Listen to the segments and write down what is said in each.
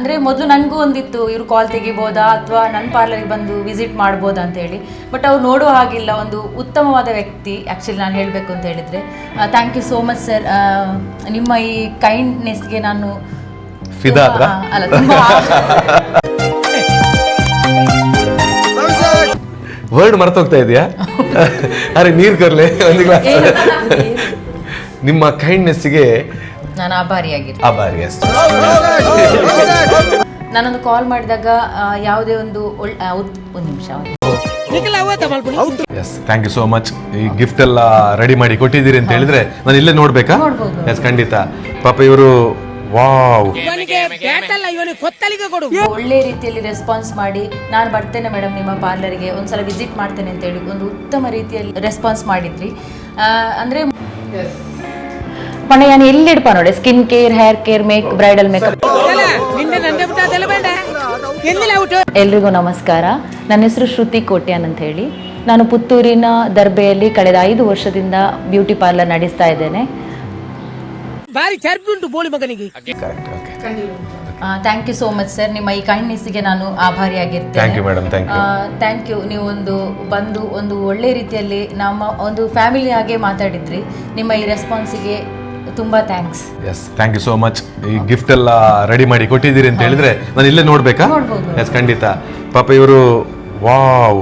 ಅಂದರೆ ಮೊದಲು ನನಗೂ ಒಂದಿತ್ತು ಇವರು ಕಾಲ್ ತೆಗಿಬೋದಾ ಅಥವಾ ನನ್ನ ಪಾರ್ಲರ್ಗೆ ಬಂದು ವಿಸಿಟ್ ಮಾಡ್ಬೋದಾ ಅಂತ ಹೇಳಿ. ಬಟ್ ಅವ್ರು ನೋಡೋ ಹಾಗಿಲ್ಲ, ಒಂದು ಉತ್ತಮವಾದ ವ್ಯಕ್ತಿ ಆ್ಯಕ್ಚುಲಿ ನಾನು ಹೇಳಬೇಕು ಅಂತ ಹೇಳಿದರೆ. Thank you so much sir. ನಿಮ್ಮ ಈ ಕೈಂಡ್ನೆಸ್ಗೆ ನಾನು ಅಲ್ಲ ತುಂಬ ವರ್ಡ್ ಮರ್ತೋಗ್ತಾ ಇದೆಯಾ? ಅರೆ ನೀರು ಕರ್ಲೆ ಒಂದು ಗ್ಲಾಸ್. ನಿಮ್ಮ ಕೈಂಡ್ನೆಸ್ಗೆ ನಾನು ಆಭಾರಿಯಾಗಿರ್ತೀನಿ. ಆಭಾರಿ ಅಷ್ಟೇ. ನಾನೊಂದು ಕಾಲ್ ಮಾಡಿದಾಗ ಯಾವುದೇ ಒಂದು ಒಂದು ನಿಮಿಷ. Yes, thank you so much. ಈ ಗಿಫ್ಟ್ ಎಲ್ಲ ರೆಡಿ ಮಾಡಿ ಕೊಟ್ಟಿದ್ದೀರಿ ಅಂತ ಹೇಳಿದ್ರೆ ನಾನು ಇಲ್ಲೇ ನೋಡ್ಬೇಕಾ? ಎಸ್, ಖಂಡಿತ. ಪಾಪ ಇವರು ವಾವ್, ಒಳ್ಳೆ ರೀತಿಯಲ್ಲಿ ರೆಸ್ಪಾನ್ಸ್ ಮಾಡಿ ನಾನು ಬರ್ತೇನೆ ಮೇಡಮ್ ನಿಮ್ಮ ಪಾರ್ಲರ್ಗೆ ಒಂದ್ಸಲ ವಿಸಿಟ್ ಮಾಡ್ತೇನೆ ಅಂತ ಹೇಳಿ ಒಂದು ಉತ್ತಮ ರೀತಿಯಲ್ಲಿ ರೆಸ್ಪಾನ್ಸ್ ಮಾಡಿದ್ರಿ. ಅಂದ್ರೆ ಪಣ ನಾನು ಎಲ್ಲಿಡ್ಪ ನೋಡಿ, skin care, hair care, bridal makeup. ಎಲ್ರಿಗೂ ನಮಸ್ಕಾರ. ನನ್ನ ಹೆಸರು ಶ್ರುತಿ ಕೋಟ್ಯಾನ್ ಅಂತ ಹೇಳಿ. ನಾನು ಪುತ್ತೂರಿನ ದರ್ಬೆಯಲ್ಲಿ ಕಳೆದ 5 ವರ್ಷದಿಂದ ಬ್ಯೂಟಿ ಪಾರ್ಲರ್ ನಡೆಸ್ತಾ ಇದ್ದೇನೆ. Thank you so much sir. ನಿಮ್ಮ ಈ ಕೈಂಡ್ನೆಸ್ಗೆ ನಾನು ಆಭಾರಿಯಾಗಿರ್ತೇನೆ. Thank you madam. Thank you. ನೀವು ಬಂದು ಒಂದು ಒಳ್ಳೆ ರೀತಿಯಲ್ಲಿ ನಮ್ಮ ಒಂದು ಫ್ಯಾಮಿಲಿ ಹಾಗೆ ಮಾತಾಡಿದ್ರಿ. ನಿಮ್ಮ ಈ ರೆಸ್ಪಾನ್ಸಿಗೆ ತುಂಬಾ thanks. Yes, thank you so much. ಈ ಗಿಫ್ಟ್ ಎಲ್ಲ ರೆಡಿ ಮಾಡಿ ಕೊಟ್ಟಿದ್ದೀರಿ ಅಂತ ಹೇಳಿದ್ರೆ ನಾನು ಇಲ್ಲೇ ನೋಡ್ಬೇಕಾ? ಎಸ್, ಖಂಡಿತ. ಪಾಪ ಇವರು ವಾವ್,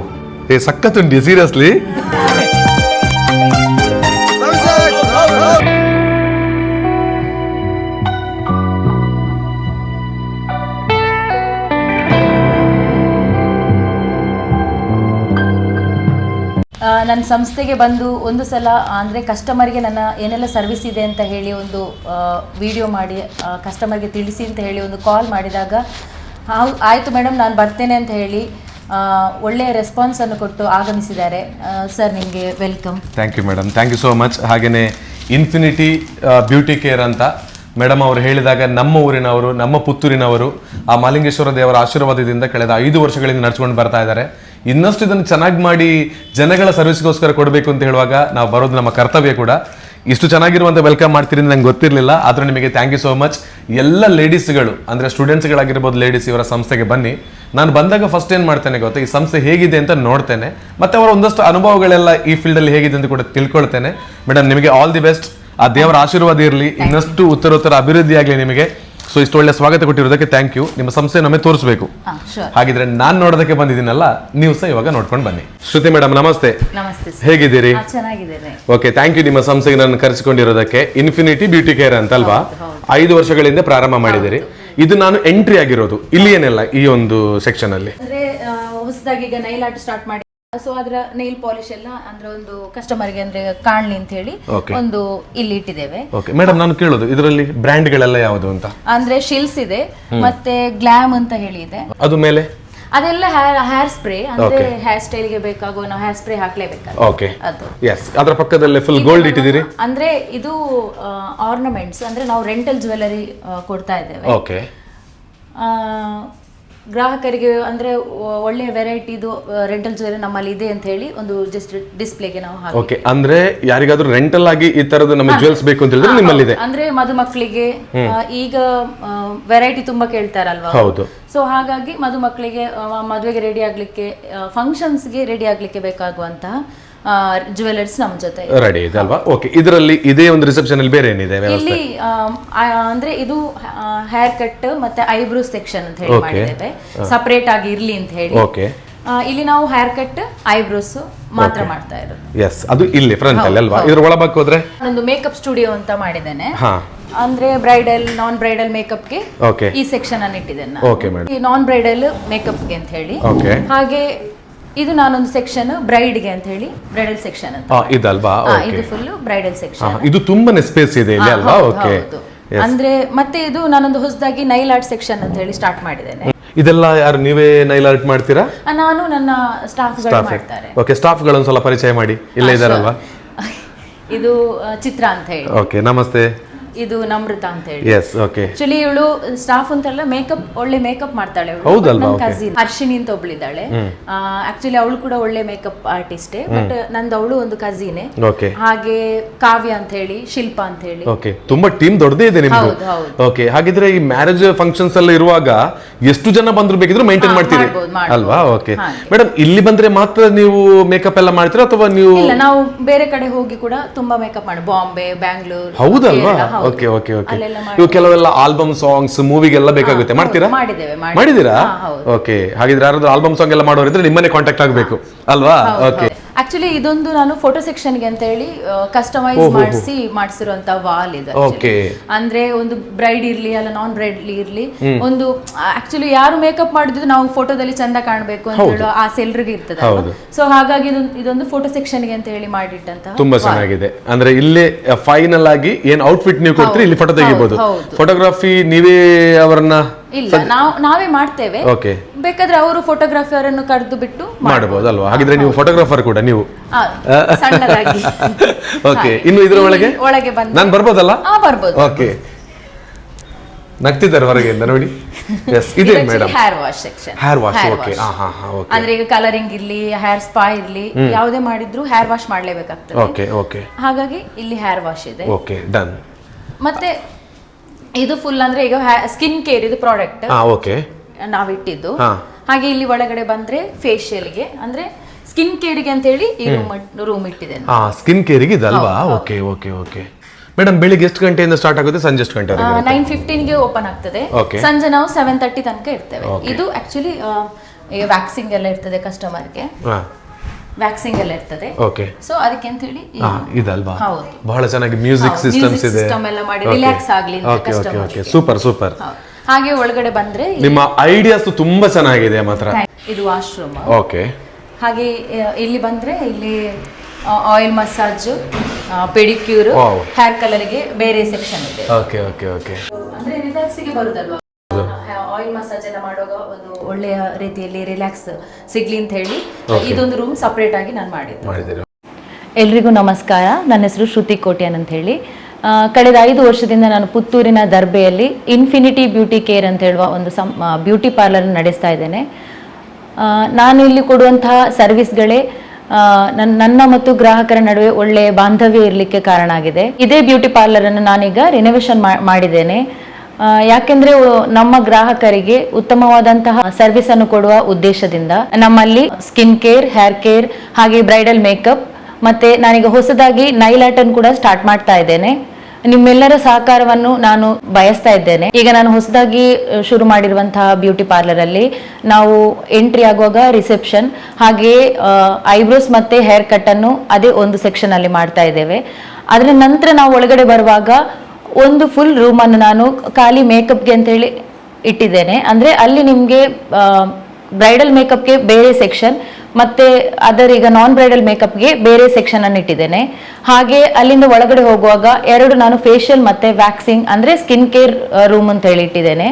ಸಖತ್ತುಂಟು ಸೀರಿಯಸ್ಲಿ. ನನ್ನ ಸಂಸ್ಥೆಗೆ ಬಂದು ಒಂದು ಸಲ ಅಂದರೆ ಕಸ್ಟಮರ್ಗೆ ನನ್ನ ಏನೆಲ್ಲ ಸರ್ವಿಸ್ ಇದೆ ಅಂತ ಹೇಳಿ ಒಂದು ವಿಡಿಯೋ ಮಾಡಿ ಕಸ್ಟಮರ್ಗೆ ತಿಳಿಸಿ ಅಂತ ಹೇಳಿ ಒಂದು ಕಾಲ್ ಮಾಡಿದಾಗ ಆಯಿತು ಮೇಡಮ್ ನಾನು ಬರ್ತೇನೆ ಅಂತ ಹೇಳಿ ಒಳ್ಳೆಯ ರೆಸ್ಪಾನ್ಸನ್ನು ಕೊಟ್ಟು ಆಗಮಿಸಿದ್ದಾರೆ. ಸರ್ ನಿಮಗೆ welcome. Thank you madam. Thank you so much. ಹಾಗೆಯೇ ಇನ್ಫಿನಿಟಿ ಬ್ಯೂಟಿ ಕೇರ್ ಅಂತ ಮೇಡಮ್ ಅವರು ಹೇಳಿದಾಗ ನಮ್ಮ ಊರಿನವರು, ನಮ್ಮ ಪುತ್ತೂರಿನವರು ಆ ಮಾಲಿಂಗೇಶ್ವರ ದೇವರ ಆಶೀರ್ವಾದದಿಂದ ಕಳೆದ 5 ವರ್ಷಗಳಿಂದ ನಡ್ಸ್ಕೊಂಡು ಬರ್ತಾ ಇದ್ದಾರೆ. ಇನ್ನಷ್ಟು ಇದನ್ನು ಚೆನ್ನಾಗಿ ಮಾಡಿ ಜನಗಳ ಸರ್ವಿಸ್ಗೋಸ್ಕರ ಕೊಡಬೇಕು ಅಂತ ಹೇಳುವಾಗ ನಾವು ಬರೋದು ನಮ್ಮ ಕರ್ತವ್ಯ ಕೂಡ. ಇಷ್ಟು ಚೆನ್ನಾಗಿರುವಂಥ ವೆಲ್ಕಮ್ ಮಾಡ್ತೀರಿ ಅಂತ ನಂಗೆ ಗೊತ್ತಿರಲಿಲ್ಲ. ಆದರೂ ನಿಮಗೆ ಥ್ಯಾಂಕ್ ಯು ಸೋ ಮಚ್. ಎಲ್ಲ ಲೇಡೀಸ್ಗಳು ಅಂದರೆ ಸ್ಟೂಡೆಂಟ್ಸ್ಗಳಾಗಿರ್ಬೋದು, ಲೇಡೀಸ್ ಇವರ ಸಂಸ್ಥೆಗೆ ಬನ್ನಿ. ನಾನು ಬಂದಾಗ ಫಸ್ಟ್ ಏನು ಮಾಡ್ತೇನೆ ಗೊತ್ತಾ, ಈ ಸಂಸ್ಥೆ ಹೇಗಿದೆ ಅಂತ ನೋಡ್ತೇನೆ, ಮತ್ತು ಅವರ ಒಂದಷ್ಟು ಅನುಭವಗಳೆಲ್ಲ ಈ ಫೀಲ್ಡಲ್ಲಿ ಹೇಗಿದೆ ಅಂತ ಕೂಡ ತಿಳ್ಕೊಳ್ತೇನೆ. ಮೇಡಮ್, ನಿಮಗೆ ಆಲ್ ದಿ ಬೆಸ್ಟ್. ಆ ದೇವರ ಆಶೀರ್ವಾದ ಇರಲಿ, ಇನ್ನಷ್ಟು ಉತ್ತರೋತ್ತರ ಅಭಿವೃದ್ಧಿ ಆಗಲಿ ನಿಮಗೆ. ಸೊ ಇಷ್ಟು ಒಳ್ಳೆ ಸ್ವಾಗತ ಕೊಟ್ಟಿರೋದಕ್ಕೆ ಥ್ಯಾಂಕ್ ಯು. ನಿಮ್ಮ ಸಂಸ್ಥೆ ನಮಗೆ ತೋರಿಸಬೇಕು. ಹಾಗಿದ್ರೆ ನಾನು ನೋಡೋದಕ್ಕೆ ಬಂದಿದ್ದೀನಲ್ಲ, ನೀವು ಸಹ ಇವಾಗ ನೋಡ್ಕೊಂಡು ಬನ್ನಿ. ಶ್ರುತಿ ಮೇಡಮ್ ನಮಸ್ತೆ. ನಮಸ್ತೆ. ಹೇಗಿದ್ದೀರಿ? ಚೆನ್ನಾಗಿದ್ದೇನೆ. ಓಕೆ, ಥ್ಯಾಂಕ್ ಯು ನಿಮ್ಮ ಸಂಸ್ಥೆಗೆ ನಾನು ಕರೆಸಿಕೊಂಡಿರೋದಕ್ಕೆ. ಇನ್ಫಿನಿಟಿ ಬ್ಯೂಟಿ ಕೇರ್ ಅಂತ ಅಲ್ವಾ? 5 ವರ್ಷಗಳಿಂದ ಪ್ರಾರಂಭ ಮಾಡಿದಿರಿ. ಇದು ನಾನು ಎಂಟ್ರಿ ಆಗಿರೋದು ಇಲ್ಲಿ ಏನೆಲ್ಲ ಈ ಒಂದು ಸೆಕ್ಷನ್ ಅಲ್ಲಿ. ಅಂದ್ರೆ ಹೊಸದಾಗಿ ಈಗ ನೈಲ್ ಆರ್ಟ್ ಸ್ಟಾರ್ಟ್ ಮಾಡಿ, ಸೊ ಅದರ ನೈಲ್ ಪಾಲಿಶ್ ಎಲ್ಲ ಅಂದ್ರೆ ಒಂದು ಕಸ್ಟಮರ್ಗೆ ಅಂದ್ರೆ ಕಾಣ್ಲಿ ಅಂತ ಹೇಳಿ ಒಂದು ಇಲ್ಲಿ ಇಟ್ಟಿದ್ದೇವೆ. ಓಕೆ ಮೇಡಮ್, ನಾನು ಕೇಳೋದು ಇದರಲ್ಲಿ ಬ್ರ್ಯಾಂಡ್ಗಳೆಲ್ಲ ಯಾವುದು ಅಂತ? ಅಂದ್ರೆ ಶಿಲ್ಸ್ ಇದೆ, ಮತ್ತೆ ಗ್ಲಾಮ್ ಅಂತ ಹೇಳಿ ಇದೆ. ಅದು ಮೇಲೆ ಅದೆಲ್ಲ ಹೇರ್ ಸ್ಪ್ರೇ, ಅಂದ್ರೆ ಹೇರ್ ಸ್ಟೈಲ್ಗೆ ಬೇಕಾಗುವ ನಾವು ಹೇರ್ ಸ್ಪ್ರೇ ಹಾಕ್ಲೇಬೇಕು. Okay, yes. ಅದರ ಪಕ್ಕದಲ್ಲೇ ಫುಲ್ ಗೋಲ್ಡ್ ಇಟ್ಟಿದ್ದೀರಿ. ಅಂದ್ರೆ ಇದು ಆರ್ನಮೆಂಟ್ಸ್, ಅಂದ್ರೆ ನಾವು ರೆಂಟಲ್ ಜ್ಯುವೆಲರಿ ಕೊಡ್ತಾ ಇದ್ದೇವೆ. ಓಕೆ, ಗ್ರಾಹಕರಿಗೆ ಅಂದ್ರೆ ಒಳ್ಳೆಯ ವೆರೈಟಿದು ರೆಂಟಲ್ ಜ್ಯುವೆಲರಿ ನಮ್ಮಲ್ಲಿ ಇದೆ ಅಂತ ಹೇಳಿ ಒಂದು ಜಸ್ಟ್ ಡಿಸ್ಪ್ಲೇಗೆ ನಾವು ಹಾಕಿ. ಓಕೆ, ಅಂದ್ರೆ ಯಾರಿಗಾದ್ರೂ ರೆಂಟಲ್ ಆಗಿ ಈ ತರದ ನಮಗೆ ಜ್ಯುವೆಲ್ಸ್ ಬೇಕು ಅಂತ ಹೇಳಿದ್ರೆ ನಿಮ್ಮಲ್ಲಿ ಇದೆ. ಅಂದ್ರೆ ಮದುಮಕ್ಕಳಿಗೆ ಈಗ ವೆರೈಟಿ ತುಂಬಾ ಕೇಳ್ತಾರಲ್ವಾ? ಹೌದು. ಸೊ ಹಾಗಾಗಿ ಮದುಮಕ್ಕಳಿಗೆ ಮದುವೆಗೆ ರೆಡಿ ಆಗ್ಲಿಕ್ಕೆ, ಫಂಕ್ಷನ್ಸ್ಗೆ ರೆಡಿ ಆಗ್ಲಿಕ್ಕೆ ಬೇಕಾಗುವಂತಹ ಜ್ಯುವೆಲರ್ಸ್ ನಮ್ಮ ಜೊತೆ ರೆಡಿ ಇದೆ ಅಲ್ವಾ? ಓಕೆ, ಇದರಲ್ಲಿ ಇದೇ ಒಂದು ರಿಸೆಪ್ಷನ್ ಅಲ್ಲಿ ಬೇರೆ ಏನಿದೆ ಇಲ್ಲಿ? ಅಂದ್ರೆ ಇದು ಹೇರ್ ಕಟ್ ಮತ್ತೆ ಐಬ್ರೋಸ್ ಸೆಕ್ಷನ್ ಅಂತ ಹೇಳಿ ಮಾಡಿದ್ದೇವೆ, ಸಪರೇಟ್ ಆಗಿ ಇರ್ಲಿ ಅಂತ ಹೇಳಿ. ಓಕೆ, ಇಲ್ಲಿ ನಾವು ಹೇರ್ ಕಟ್ ಐಬ್ರೋಸ್ ಮಾತ್ರ ಮಾಡ್ತಾ ಇರೋದು. ಎಸ್, ಅದು ಇಲ್ಲಿ ಫ್ರಂಟ್ ಅಲ್ಲಿ ಅಲ್ವಾ? ಇದ್ರ ಒಳಗೆ ಹೋದ್ರೆ ಒಂದು ಮೇಕಪ್ ಸ್ಟುಡಿಯೋ ಅಂತ ಮಾಡಿದ್ದೇನೆ. ಅಂದ್ರೆ ಬ್ರೈಡಲ್, ನಾನ್ ಬ್ರೈಡಲ್ ಮೇಕಪ್ಗೆ ಈ ಸೆಕ್ಷನ್ ಅನ್ನು ಇಟ್ಟಿದ್ದೇನೆ. ಈ ನಾನ್ ಬ್ರೈಡಲ್ ಮೇಕಪ್ಗೆ ಅಂತ ಹೇಳಿ. ಹಾಗೆ ಇದು ನಾನೊಂದು ಸೆಕ್ಷನ್ ಬ್ರೈಡ್ಗೆ ಅಂತ ಹೇಳಿ, ಬ್ರೈಡಲ್ ಸೆಕ್ಷನ್ ಅಂತ ಇದಲ್ವಾ? ಇದು ಫುಲ್ ಬ್ರೈಡಲ್ ಸೆಕ್ಷನ್. ಇದು ತುಂಬಾನೇ ಸ್ಪೇಸ್ ಇದೆ ಇಲ್ಲಿ ಅಲ್ವಾ? ಓಕೆ, ಅಂದ್ರೆ ಮತ್ತೆ ಇದು ನಾನೊಂದು ಹೊಸದಾಗಿ ನೈಲ್ ಆರ್ಟ್ ಸೆಕ್ಷನ್ ಅಂತ ಹೇಳಿ ಸ್ಟಾರ್ಟ್ ಮಾಡಿದ್ದೇನೆ. ಇದೆಲ್ಲ ಯಾರು ನೀವೇ ನೈಲ್ ಆರ್ಟ್ ಮಾಡ್ತೀರಾ? ನಾನು ನನ್ನ ಸ್ಟಾಫ್ಗಳು ಮಾಡ್ತಾರೆ. ಓಕೆ, ಸ್ಟಾಫ್ಗಳನ್ನು ಸ್ವಲ್ಪ ಪರಿಚಯ ಮಾಡಿ. ಇಲ್ಲೇ ಇದಾರಲ್ವಾ? ಇದು ಚಿತ್ರ ಅಂತ ಹೇಳಿ. ಓಕೆ, ನಮಸ್ತೆ. ಇದು ನಮ್ರತ ಅಂತ ಹೇಳಿ. Yes, okay. ಆಕ್ಚುಲಿ ಇವಳು ಸ್ಟಾಫ್ ಅಂತಲ್ಲ, ಒಳ್ಳೆ ಮೇಕಪ್ ಮಾಡ್ತಾಳೆ. ಹೌದಲ್ವಾ? ಕಸಿನ್ ಹರ್ಷಿನಿ ಅಂತ ಒಬ್ಳಿದ್ದಾಳೆ. ಆಕ್ಚುಲಿ ಅವಳು ಕೂಡ ಒಳ್ಳೆ ಮೇಕಪ್ ಆರ್ಟಿಸ್ಟೇ, ಬಟ್ ನಂದು ಅವಳು ಒಂದು ಕಸಿನೇ. ಓಕೆ. ಹಾಗೆ ಕಾವ್ಯ ಅಂತ ಹೇಳಿ, ಶಿಲ್ಪಾ ಅಂತ ಹೇಳಿ. ಓಕೆ, ತುಂಬಾ ಟೀಮ್ ದೊಡ್ಡದೇ ಇದೆ ನಿಮ್ದು. ಓಕೆ, ಹಾಗಿದ್ರೆ ಈ ಮ್ಯಾರೇಜ್ ಫಂಕ್ಷನ್ಸ್ ಎಲ್ಲ ಇರುವಾಗ ಎಷ್ಟು ಜನ ಬಂದ್ರು ಬೇಕಿದ್ರು ಮೇಂಟೈನ್ ಮಾಡ್ತೀರಿ ಅಲ್ವಾ? ಓಕೆ ಮೇಡಮ್, ಇಲ್ಲಿ ಬಂದ್ರೆ ಮಾತ್ರ ನೀವು ಮೇಕಪ್ ಎಲ್ಲ ಮಾಡ್ತೀರಾ ಅಥವಾ ನೀವು? ಇಲ್ಲ, ನಾವು ಬೇರೆ ಕಡೆ ಹೋಗಿ ಕೂಡ ತುಂಬಾ ಮೇಕಪ್ ಮಾಡಿ, ಬಾಂಬೆ, ಬ್ಯಾಂಗ್ಳೂರ್. ಹೌದಲ್ವಾ? Okay okay okay. ಇವು ಕೆಲವೆಲ್ಲ ಆಲ್ಬಮ್ ಸಾಂಗ್ಸ್, ಮೂವಿಗೆಲ್ಲ ಬೇಕಾಗುತ್ತೆ, ಮಾಡ್ತೀರಾ? ಮಾಡಿದೀರಾ? ಓಕೆ, ಹಾಗಿದ್ರೆ ಯಾರಾದ್ರೂ ಆಲ್ಬಮ್ ಸಾಂಗ್ ಎಲ್ಲ ಮಾಡೋರಿದ್ರೆ ನಿಮ್ಮನ್ನೇ ಕಾಂಟ್ಯಾಕ್ಟ್ ಆಗಬೇಕು ಅಲ್ವಾ? ಓಕೆ. ಆಕ್ಚುಲಿ ಇದೊಂದು ನಾನು ಫೋಟೋ ಸೆಕ್ಷನ್ಗೆ ಅಂತ ಹೇಳಿ ಕಸ್ಟಮೈಸ್ ಮಾಡಿಸಿರುವಂತ ವಾಲ್ ಇದೆ. ಓಕೆ. ಅಂದ್ರೆ ಒಂದು ಬ್ರೈಡ್ ಇರ್ಲಿ ಅಲ್ಲ ನಾನ್ ಬ್ರೈಡ್ ಇರ್ಲಿ, ಒಂದು ಆಕ್ಚುಲಿ ಯಾರು ಮೇಕಪ್ ಮಾಡಿದ್ರು ನಾವು ಫೋಟೋದಲ್ಲಿ ಚಂದ ಕಾಣಬೇಕು ಅಂತ ಹೇಳೋ ಆಸೆ ಎಲ್ರಿಗೂ ಇರ್ತದೆ. ಸೊ ಹಾಗಾಗಿ ಇದೊಂದು ಫೋಟೋ ಸೆಕ್ಷನ್ಗೆ ಅಂತ ಹೇಳಿ ಮಾಡಿಟ್ಟಂತ ತುಂಬಾ ಚೆನ್ನಾಗಿದೆ. ಅಂದ್ರೆ ಇಲ್ಲಿ ಫೈನಲ್ ಆಗಿ ಏನ್ ಔಟ್ಫಿಟ್ ನೀವು ಕೊಡ್ತೀರಿ, ಇಲ್ಲಿ ಫೋಟೋ ತೆಗಿಬಹುದು. ಫೋಟೋಗ್ರಫಿ ನೀವೇ ಅವರನ್ನ? ಇಲ್ಲ, ನಾವೇ ಮಾಡ್ತೇವೆ. ಓಕೆ. ಬೇಕಾದ್ರೆ ಅವರು ಫೋಟೋಗ್ರಾಫರ್ ಅನ್ನು ಕರೆದು ಬಿಟ್ಟು ಮಾಡಬಹುದಲ್ವಾ? ಹಾಗಿದ್ರೆ ನೀವು ಫೋಟೋಗ್ರಾಫರ್ ಕೂಡ ನೀವು? ಸಣ್ಣದಾಗಿ. ಓಕೆ. ಇನ್ನು ಇದರ ಒಳಗೆ ಬಂದು ನಾನು ಬರ್ಬೋದಲ್ಲ? ಬರ್ಬೋದು. ಓಕೆ. ನಗ್ತಿದ್ದಾರೆ ಹೊರಗೆಯಿಂದ ನೋಡಿ. ಎಸ್, ಇದೆ madam. Hair wash section. Hair wash. Okay. Okay. ಅಂದ್ರೆ ಈಗ ಕಲರಿಂಗ್ ಇರ್ಲಿ, ಹೇರ್ ಸ್ಪಾ ಇರ್ಲಿ, ಯಾವುದೇ ಮಾಡಿದ್ರು ಹೇರ್ ವಾಶ್ ಮಾಡ್ಲೇಬೇಕಾಗ್ತದೆ. Okay okay. ಹಾಗಾಗಿ ಇಲ್ಲಿ ಹೇರ್ ವಾಶ್ ಇದೆ. Okay, done. ಮತ್ತೆ ಇದು ಫುಲ್ ಅಂದ್ರೆ ಈಗ ಸ್ಕಿನ್ ಕೇರ್ ಇದು ಪ್ರಾಡಕ್ಟ್ ಓಕೆ ನಾವಿಟ್ಟಿದ್ದು. ಹಾಗೆ ಇಲ್ಲಿ ಒಳಗಡೆ ಬಂದ್ರೆ ಫೇಶಿಯಲ್ಗೆ ಅಂದ್ರೆ ಸ್ಕಿನ್ ಕೇರ್ಗೆ ಅಂತ ಹೇಳಿ ಈ ರೂಮ್ ಇಟ್ಟಿದ್ದೇನೆ. ಸ್ಕಿನ್ ಕೇರ್ಗೆ ಇದಲ್ವಾ? Okay okay okay. ಮೇಡಮ್, ಬೆಳಿಗ್ಗೆ ಎಷ್ಟು ಗಂಟೆಯಿಂದ ಸ್ಟಾರ್ಟ್ ಆಗುತ್ತೆ, ಸಂಜೆ ಎಷ್ಟು ಗಂಟೆ? 9:15ಗೆ ಓಪನ್ ಆಗ್ತದೆ. ಸಂಜೆ ನಾವು 7:30 ತನಕ ಇರ್ತೇವೆ. ಇದು ಆಕ್ಚುಲಿ ವ್ಯಾಕ್ಸಿಂಗ್ ಎಲ್ಲ ಇರ್ತದೆ, ಕಸ್ಟಮರ್ಗೆ ವ್ಯಾಕ್ಸಿಂಗ್ ಎಲ್ಲ ಇರ್ತದೆ. ಓಕೆ. ಸೊ ಅದಕ್ಕೆ ಅಂತ ಹೇಳಿ ಇದಲ್ವಾ? ಬಹಳ ಚೆನ್ನಾಗಿ ಮ್ಯೂಸಿಕ್ ಸಿಸ್ಟಮ್ಸ್ ಇದೆ, ಸಿಸ್ಟಮ್ ಎಲ್ಲ ಮಾಡಿ ರಿಲ್ಯಾಕ್ಸ್ ಆಗ್ಲಿ ಅಂತ ಕಸ್ಟಮರ್. Okay, super super. ಹಾಗೆ ಒಳಗಡೆ ಬಂದ್ರೆ ನಿಮ್ಮ ಐಡಿಯಾಸ್ ತುಂಬಾ ಚೆನ್ನಾಗಿದೆ ಮಾತ್ರ. ಇದು ವಾಶ್ರೂಮ್. ಓಕೆ. ಹಾಗೆ ಇಲ್ಲಿ ಬಂದ್ರೆ ಇಲ್ಲಿ ಆಯಿಲ್ ಮಸಾಜ್, ಪೆಡಿಕ್ಯೂರ್, ಹೇರ್ ಕಲರ್ಗೆ ಬೇರೆ ಸೆಕ್ಷನ್ ಇದೆ. Okay okay okay. ಅಂದ್ರೆ ರಿಲ್ಯಾಕ್ಸ್ ಗೆ ಬರುದಲ್ವಾ, ಆಯಿಲ್ ಮಸಾಜ್ ಎಲ್ಲ ಮಾಡುವಾಗ ಒಂದು ಒಳ್ಳೆಯ ರೀತಿಯಲ್ಲಿ ರಿಲ್ಯಾಕ್ಸ್ ಸಿಗ್ಲಿ ಅಂತ ಹೇಳಿ ಇದೊಂದು ರೂಮ್ ಸಪರೇಟ್ ಆಗಿ ನಾನು ಮಾಡಿದ್ದೆ. ಎಲ್ರಿಗೂ ನಮಸ್ಕಾರ. ನನ್ನ ಹೆಸರು ಶ್ರುತಿ ಕೋಟ್ಯಾನ್ ಅಂತ ಹೇಳಿ. ಕಳೆದ 5 ವರ್ಷದಿಂದ ನಾನು ಪುತ್ತೂರಿನ ದರ್ಬೆಯಲ್ಲಿ ಇನ್ಫಿನಿಟಿ ಬ್ಯೂಟಿ ಕೇರ್ ಅಂತ ಹೇಳುವ ಒಂದು ಬ್ಯೂಟಿ ಪಾರ್ಲರ್ ನಡೆಸ್ತಾ ಇದ್ದೇನೆ. ನಾನು ಇಲ್ಲಿ ಕೊಡುವಂತಹ ಸರ್ವಿಸ್ಗಳೇ ನನ್ನ ಮತ್ತು ಗ್ರಾಹಕರ ನಡುವೆ ಒಳ್ಳೆಯ ಬಾಂಧವ್ಯ ಇರಲಿಕ್ಕೆ ಕಾರಣ ಆಗಿದೆ. ಇದೇ ಬ್ಯೂಟಿ ಪಾರ್ಲರನ್ನು ನಾನೀಗ ರಿನೋವೇಷನ್ ಮಾಡಿದ್ದೇನೆ. ಯಾಕೆಂದ್ರೆ ನಮ್ಮ ಗ್ರಾಹಕರಿಗೆ ಉತ್ತಮವಾದಂತಹ ಸರ್ವಿಸ್ ಅನ್ನು ಕೊಡುವ ಉದ್ದೇಶದಿಂದ ನಮ್ಮಲ್ಲಿ ಸ್ಕಿನ್ ಕೇರ್, ಹೇರ್ ಕೇರ್, ಹಾಗೆ ಬ್ರೈಡಲ್ ಮೇಕಪ್, ಮತ್ತೆ ನಾನೀಗ ಹೊಸದಾಗಿ ನೈಲ್ ಆರ್ಟ್ ಅನ್ನು ಕೂಡ ಸ್ಟಾರ್ಟ್ ಮಾಡ್ತಾ ಇದ್ದೇನೆ. ನಿಮ್ಮೆಲ್ಲರ ಸಹಕಾರವನ್ನು ನಾನು ಬಯಸ್ತಾ ಇದ್ದೇನೆ. ಈಗ ನಾನು ಹೊಸದಾಗಿ ಶುರು ಮಾಡಿರುವಂತಹ ಬ್ಯೂಟಿ ಪಾರ್ಲರ್ ಅಲ್ಲಿ ನಾವು ಎಂಟ್ರಿ ಆಗುವಾಗ ರಿಸೆಪ್ಷನ್, ಹಾಗೆಯೇ ಐಬ್ರೋಸ್ ಮತ್ತೆ ಹೇರ್ ಕಟ್ ಅನ್ನು ಅದೇ ಒಂದು ಸೆಕ್ಷನ್ ಅಲ್ಲಿ ಮಾಡ್ತಾ ಇದ್ದೇವೆ. ಅದರ ನಂತರ ನಾವು ಒಳಗಡೆ ಬರುವಾಗ ಒಂದು ಫುಲ್ ರೂಮ್ ಅನ್ನು ನಾನು ಖಾಲಿ ಮೇಕಪ್ಗೆ ಅಂತ ಹೇಳಿ ಇಟ್ಟಿದ್ದೇನೆ. ಅಂದ್ರೆ ಅಲ್ಲಿ ನಿಮ್ಗೆ ಬ್ರೈಡಲ್ ಮೇಕಪ್ಗೆ ಬೇರೆ ಸೆಕ್ಷನ್, ಮತ್ತೆ ಅದರೀಗ ನಾನ್ ಬ್ರೈಡಲ್ ಮೇಕಪ್ಗೆ ಬೇರೆ ಸೆಕ್ಷನ್ ಅನ್ನು ಇಟ್ಟಿದ್ದೇನೆ. ಹಾಗೆ ಅಲ್ಲಿಂದ ಒಳಗಡೆ ಹೋಗುವಾಗ 2 ನಾನು ಫೇಶಿಯಲ್ ಮತ್ತೆ ವ್ಯಾಕ್ಸಿಂಗ್ ಅಂದ್ರೆ ಸ್ಕಿನ್ ಕೇರ್ ರೂಮ್ ಅಂತ ಹೇಳಿ ಇಟ್ಟಿದ್ದೇನೆ.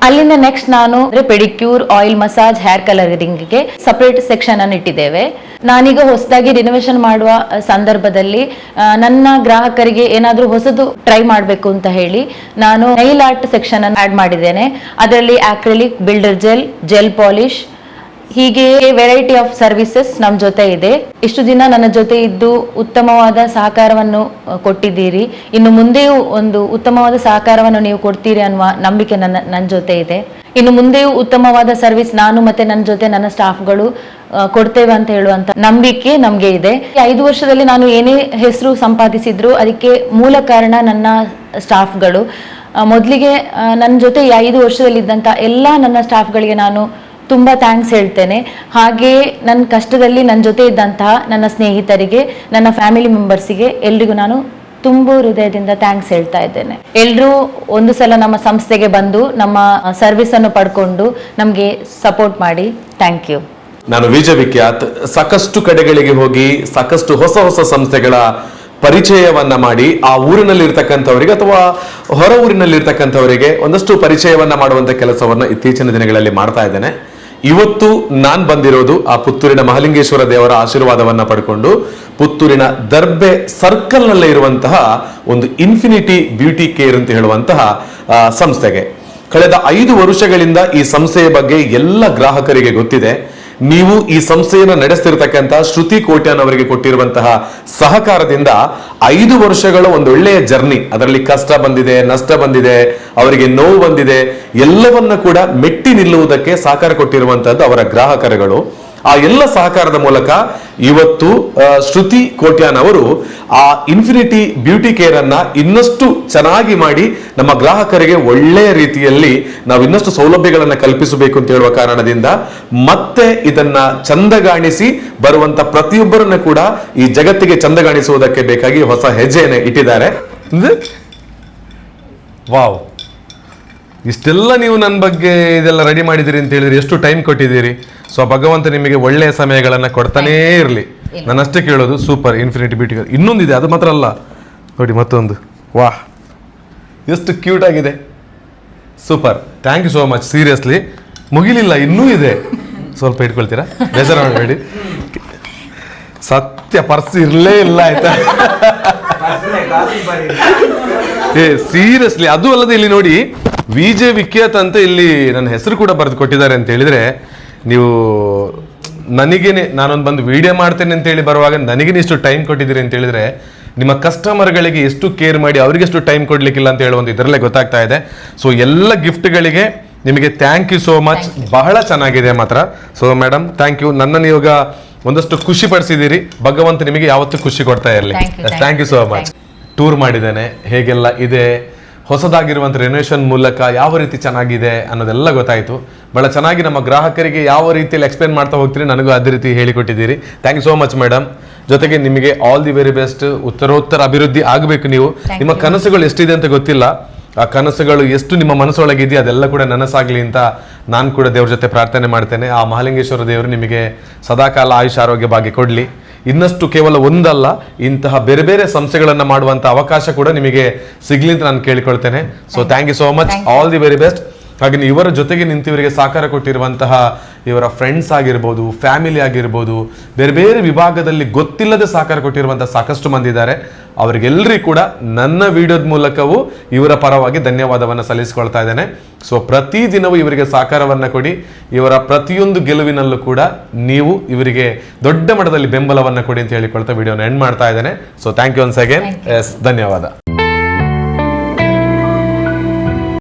ಅಲ್ಲಿಂದ ನೆಕ್ಸ್ಟ್ ನಾನು ಪೆಡಿಕ್ಯೂರ್, ಆಯಿಲ್ ಮಸಾಜ್, ಹೇರ್ ಕಲರಿಂಗ್ಗೆ ಸಪರೇಟ್ ಸೆಕ್ಷನ್ ಅನ್ನು ಇಟ್ಟಿದ್ದೇವೆ. ನಾನೀಗ ಹೊಸದಾಗಿ ರಿನೋವೇಷನ್ ಮಾಡುವ ಸಂದರ್ಭದಲ್ಲಿ ನನ್ನ ಗ್ರಾಹಕರಿಗೆ ಏನಾದರೂ ಹೊಸದು ಟ್ರೈ ಮಾಡಬೇಕು ಅಂತ ಹೇಳಿ ನಾನು ನೈಲ್ ಆರ್ಟ್ ಸೆಕ್ಷನ್ ಅನ್ನು ಆಡ್ ಮಾಡಿದ್ದೇನೆ. ಅದರಲ್ಲಿ ಆಕ್ರಿಲಿಕ್, ಬಿಲ್ಡರ್ ಜೆಲ್ ಪಾಲಿಶ್, ಹೀಗೆ ವೆರೈಟಿ ಆಫ್ ಸರ್ವಿಸಸ್ ನಮ್ಮ ಜೊತೆ ಇದೆ. ಇಷ್ಟು ದಿನ ನನ್ನ ಜೊತೆ ಇದ್ದು ಉತ್ತಮವಾದ ಸಹಕಾರವನ್ನು ಕೊಟ್ಟಿದ್ದೀರಿ. ಇನ್ನು ಮುಂದೆಯೂ ಒಂದು ಉತ್ತಮವಾದ ಸಹಕಾರವನ್ನು ನೀವು ಕೊಡ್ತೀರಿ ಅನ್ನುವ ನಂಬಿಕೆ ನನ್ನ ಜೊತೆ ಇದೆ. ಇನ್ನು ಮುಂದೆಯೂ ಉತ್ತಮವಾದ ಸರ್ವಿಸ್ ನಾನು ಮತ್ತೆ ನನ್ನ ಜೊತೆ ನನ್ನ ಸ್ಟಾಫ್ಗಳು ಕೊಡ್ತೇವೆ ಅಂತ ಹೇಳುವಂತ ನಂಬಿಕೆ ನಮಗೆ ಇದೆ. 5 ವರ್ಷದಲ್ಲಿ ನಾನು ಏನೇ ಹೆಸರು ಸಂಪಾದಿಸಿದ್ರು ಅದಕ್ಕೆ ಮೂಲ ಕಾರಣ ನನ್ನ ಸ್ಟಾಫ್ಗಳು. ಮೊದಲಿಗೆ ನನ್ನ ಜೊತೆ 5 ವರ್ಷದಲ್ಲಿ ಇದ್ದಂತ ಎಲ್ಲ ನನ್ನ ಸ್ಟಾಫ್ಗಳಿಗೆ ನಾನು ತುಂಬ ಥ್ಯಾಂಕ್ಸ್ ಹೇಳ್ತೇನೆ. ಹಾಗೆಯೇ ನನ್ನ ಕಷ್ಟದಲ್ಲಿ ನನ್ನ ಜೊತೆ ಇದ್ದಂತಹ ನನ್ನ ಸ್ನೇಹಿತರಿಗೆ, ನನ್ನ ಫ್ಯಾಮಿಲಿ ಮೆಂಬರ್ಸಿಗೆ ಎಲ್ರಿಗೂ ನಾನು ತುಂಬ ಹೃದಯದಿಂದ ಥ್ಯಾಂಕ್ಸ್ ಹೇಳ್ತಾ ಇದ್ದೇನೆ. ಎಲ್ಲರೂ ಒಂದು ಸಲ ನಮ್ಮ ಸಂಸ್ಥೆಗೆ ಬಂದು ನಮ್ಮ ಸರ್ವಿಸ್ ಅನ್ನು ಪಡ್ಕೊಂಡು ನಮಗೆ ಸಪೋರ್ಟ್ ಮಾಡಿ. Thank you. ನಾನು ವಿಜಯ್ ವಿಖ್ಯಾತ್ ಸಾಕಷ್ಟು ಕಡೆಗಳಿಗೆ ಹೋಗಿ ಸಾಕಷ್ಟು ಹೊಸ ಹೊಸ ಸಂಸ್ಥೆಗಳ ಪರಿಚಯವನ್ನ ಮಾಡಿ ಆ ಊರಿನಲ್ಲಿ ಇರ್ತಕ್ಕಂಥವರಿಗೆ ಅಥವಾ ಹೊರ ಊರಿನಲ್ಲಿ ಇರ್ತಕ್ಕಂಥವರಿಗೆ ಒಂದಷ್ಟು ಪರಿಚಯವನ್ನ ಮಾಡುವಂತ ಕೆಲಸವನ್ನ ಇತ್ತೀಚಿನ ದಿನಗಳಲ್ಲಿ ಮಾಡ್ತಾ ಇದ್ದೇನೆ. ಇವತ್ತು ನಾನ್ ಬಂದಿರೋದು ಆ ಪುತ್ತೂರಿನ ಮಹಾಲಿಂಗೇಶ್ವರ ದೇವರ ಆಶೀರ್ವಾದವನ್ನ ಪಡ್ಕೊಂಡು ಪುತ್ತೂರಿನ ದರ್ಬೆ ಸರ್ಕಲ್ ನಲ್ಲೇ ಇರುವಂತಹ ಒಂದು ಇನ್ಫಿನಿಟಿ ಬ್ಯೂಟಿ ಕೇರ್ ಅಂತ ಹೇಳುವಂತಹ ಸಂಸ್ಥೆಗೆ. ಕಳೆದ 5 ವರ್ಷಗಳಿಂದ ಈ ಸಂಸ್ಥೆಯ ಬಗ್ಗೆ ಎಲ್ಲ ಗ್ರಾಹಕರಿಗೆ ಗೊತ್ತಿದೆ. ನೀವು ಈ ಸಂಸ್ಥೆಯನ್ನು ನಡೆಸ್ತಿರ್ತಕ್ಕಂಥ ಶ್ರುತಿ ಕೋಟ್ಯಾನ್ ಅವರಿಗೆ ಕೊಟ್ಟಿರುವಂತಹ ಸಹಕಾರದಿಂದ 5 ವರ್ಷಗಳ ಒಂದು ಒಳ್ಳೆಯ ಜರ್ನಿ, ಅದರಲ್ಲಿ ಕಷ್ಟ ಬಂದಿದೆ, ನಷ್ಟ ಬಂದಿದೆ, ಅವರಿಗೆ ನೋವು ಬಂದಿದೆ, ಎಲ್ಲವನ್ನ ಕೂಡ ಮೆಟ್ಟಿ ನಿಲ್ಲುವುದಕ್ಕೆ ಸಹಕಾರ ಕೊಟ್ಟಿರುವಂತಹದ್ದು ಅವರ ಗ್ರಾಹಕರುಗಳು. ಆ ಎಲ್ಲ ಸಹಕಾರದ ಮೂಲಕ ಇವತ್ತು ಶ್ರುತಿ ಕೋಟ್ಯಾನ್ ಅವರು ಆ ಇನ್ಫಿನಿಟಿ ಬ್ಯೂಟಿ ಕೇರ್ ಅನ್ನ ಇನ್ನಷ್ಟು ಚೆನ್ನಾಗಿ ಮಾಡಿ ನಮ್ಮ ಗ್ರಾಹಕರಿಗೆ ಒಳ್ಳೆಯ ರೀತಿಯಲ್ಲಿ ನಾವು ಇನ್ನಷ್ಟು ಸೌಲಭ್ಯಗಳನ್ನ ಕಲ್ಪಿಸಬೇಕು ಅಂತ ಹೇಳುವ ಕಾರಣದಿಂದ ಮತ್ತೆ ಇದನ್ನ ಚಂದಗಾಣಿಸಿ ಬರುವಂತ ಪ್ರತಿಯೊಬ್ಬರನ್ನ ಕೂಡ ಈ ಜಗತ್ತಿಗೆ ಚಂದಗಾಣಿಸುವುದಕ್ಕೆ ಬೇಕಾಗಿ ಹೊಸ ಹೆಜ್ಜೆಯನ್ನು ಇಟ್ಟಿದ್ದಾರೆ. ವಾವ್, ಇಷ್ಟೆಲ್ಲ ನೀವು ನನ್ನ ಬಗ್ಗೆ ಇದೆಲ್ಲ ರೆಡಿ ಮಾಡಿದಿರಿ ಅಂತ ಹೇಳಿದ್ರೆ ಎಷ್ಟು ಟೈಮ್ ಕೊಟ್ಟಿದ್ದೀರಿ. ಸೊ ಭಗವಂತ ನಿಮಗೆ ಒಳ್ಳೆಯ ಸಮಯಗಳನ್ನ ಕೊಡ್ತಾನೇ ಇರಲಿ. ನಾನಷ್ಟೇ ಕೇಳೋದು. Super infinity beauty care. ಇನ್ನೊಂದಿದೆ, ಅದು ಮಾತ್ರ ಅಲ್ಲ ನೋಡಿ, ಮತ್ತೊಂದು. ವಾಹ್, ಎಷ್ಟು ಕ್ಯೂಟ್ ಆಗಿದೆ. Super, thank you so much. Seriously ಮುಗಿಲಿಲ್ಲ, ಇನ್ನೂ ಇದೆ. ಸ್ವಲ್ಪ ಇಟ್ಕೊಳ್ತೀರಾ, ಬೇಜಾರು ಮಾಡಬೇಡಿ. ಸತ್ಯ ಪರ್ಸ್ ಇರಲೇ ಇಲ್ಲ, ಆಯ್ತಾ? ಸೀರಿಯಸ್ಲಿ. ಅದು ಅಲ್ಲದೆ ಇಲ್ಲಿ ನೋಡಿ, ವಿಜೆ ವಿಖ್ಯಾತ್ ಅಂತ ಇಲ್ಲಿ ನನ್ನ ಹೆಸರು ಕೂಡ ಬರೆದು ಕೊಟ್ಟಿದ್ದಾರೆ ಅಂತ ಹೇಳಿದ್ರೆ, ನೀವು ನನಗೇನೆ ನಾನೊಂದು ಬಂದು ವಿಡಿಯೋ ಮಾಡ್ತೇನೆ ಅಂತ ಹೇಳಿ ಬರುವಾಗ ನನಗೇನೆ ಇಷ್ಟು ಟೈಮ್ ಕೊಟ್ಟಿದ್ದೀರಿ ಅಂತ ಹೇಳಿದ್ರೆ, ನಿಮ್ಮ ಕಸ್ಟಮರ್ಗಳಿಗೆ ಎಷ್ಟು ಕೇರ್ ಮಾಡಿ ಅವರಿಗೆ ಎಷ್ಟು ಟೈಮ್ ಕೊಡ್ಲಿಕ್ಕಿಲ್ಲ ಅಂತ ಹೇಳುವಂತ ಇದರಲ್ಲೇ ಗೊತ್ತಾಗ್ತಾ ಇದೆ. ಸೊ ಎಲ್ಲ ಗಿಫ್ಟ್ಗಳಿಗೆ ನಿಮಗೆ ಥ್ಯಾಂಕ್ ಯು ಸೋ ಮಚ್. ಬಹಳ ಚೆನ್ನಾಗಿದೆ ಮಾತ್ರ. So madam, thank you. ನನ್ನನ್ನು ಇವಾಗ ಒಂದಷ್ಟು ಖುಷಿ ಪಡಿಸಿದ್ದೀರಿ. ಭಗವಂತ ನಿಮಗೆ ಯಾವತ್ತೂ ಖುಷಿ ಕೊಡ್ತಾ ಇರಲಿ. Thank you so much. Tour ಮಾಡಿದ್ದೇನೆ, ಹೇಗೆಲ್ಲ ಇದೆ, ಹೊಸದಾಗಿರುವಂಥ ರೆನೋವೇಷನ್ ಮೂಲಕ ಯಾವ ರೀತಿ ಚೆನ್ನಾಗಿದೆ ಅನ್ನೋದೆಲ್ಲ ಗೊತ್ತಾಯಿತು. ಬಹಳ ಚೆನ್ನಾಗಿ ನಮ್ಮ ಗ್ರಾಹಕರಿಗೆ ಯಾವ ರೀತಿಯಲ್ಲಿ ಎಕ್ಸ್ಪ್ಲೇನ್ ಮಾಡ್ತಾ ಹೋಗ್ತೀರಿ, ನನಗೂ ಅದೇ ರೀತಿ ಹೇಳಿಕೊಟ್ಟಿದ್ದೀರಿ. Thank you so much madam. ಜೊತೆಗೆ ನಿಮಗೆ ಆಲ್ ದಿ ವೆರಿ ಬೆಸ್ಟ್. ಉತ್ತರೋತ್ತರ ಅಭಿವೃದ್ಧಿ ಆಗಬೇಕು. ನೀವು ನಿಮ್ಮ ಕನಸುಗಳು ಎಷ್ಟಿದೆ ಅಂತ ಗೊತ್ತಿಲ್ಲ, ಆ ಕನಸುಗಳು ಎಷ್ಟು ನಿಮ್ಮ ಮನಸ್ಸೊಳಗಿದೆಯೋ ಅದೆಲ್ಲ ಕೂಡ ನನಸಾಗಲಿ ಅಂತ ನಾನು ಕೂಡ ದೇವ್ರ ಜೊತೆ ಪ್ರಾರ್ಥನೆ ಮಾಡ್ತೇನೆ. ಆ ಮಹಾಲಿಂಗೇಶ್ವರ ದೇವರು ನಿಮಗೆ ಸದಾಕಾಲ ಆಯುಷ್ ಆರೋಗ್ಯ ಭಾಗ್ಯ ಕೊಡಲಿ. ಇನ್ನಷ್ಟು ಕೇವಲ ಒಂದಲ್ಲ, ಇಂತಹ ಬೇರೆ ಬೇರೆ ಸಂಸ್ಥೆಗಳನ್ನು ಮಾಡುವಂಥ ಅವಕಾಶ ಕೂಡ ನಿಮಗೆ ಸಿಗ್ಲಿ ಅಂತ ನಾನು ಕೇಳಿಕೊಳ್ತೇನೆ. So thank you so much, all the very best. ಹಾಗೆ ಇವರ ಜೊತೆಗೆ ನಿಂತು ಇವರಿಗೆ ಸಹಕಾರ ಕೊಟ್ಟಿರುವಂತಹ ಇವರ ಫ್ರೆಂಡ್ಸ್ ಆಗಿರ್ಬೋದು, ಫ್ಯಾಮಿಲಿ ಆಗಿರ್ಬೋದು, ಬೇರೆ ಬೇರೆ ವಿಭಾಗದಲ್ಲಿ ಗೊತ್ತಿಲ್ಲದೆ ಸಹಕಾರ ಕೊಟ್ಟಿರುವಂತಹ ಸಾಕಷ್ಟು ಮಂದಿ ಇದ್ದಾರೆ. ಅವರಿಗೆಲ್ಲರಿಗೂ ಕೂಡ ನನ್ನ ವಿಡಿಯೋದ ಮೂಲಕವೂ ಇವರ ಪರವಾಗಿ ಧನ್ಯವಾದವನ್ನು ಸಲ್ಲಿಸಿಕೊಳ್ತಾ ಇದ್ದೇನೆ. ಸೊ ಪ್ರತಿದಿನವೂ ಇವರಿಗೆ ಸಹಕಾರವನ್ನು ಕೊಡಿ. ಇವರ ಪ್ರತಿಯೊಂದು ಗೆಲುವಿನಲ್ಲೂ ಕೂಡ ನೀವು ಇವರಿಗೆ ದೊಡ್ಡ ಮಟ್ಟದಲ್ಲಿ ಬೆಂಬಲವನ್ನು ಕೊಡಿ ಅಂತ ಹೇಳಿಕೊಳ್ತಾ ವಿಡಿಯೋನ ಎಂಡ್ ಮಾಡ್ತಾ ಇದ್ದೇನೆ. So thank you once again. Yes, ಧನ್ಯವಾದ.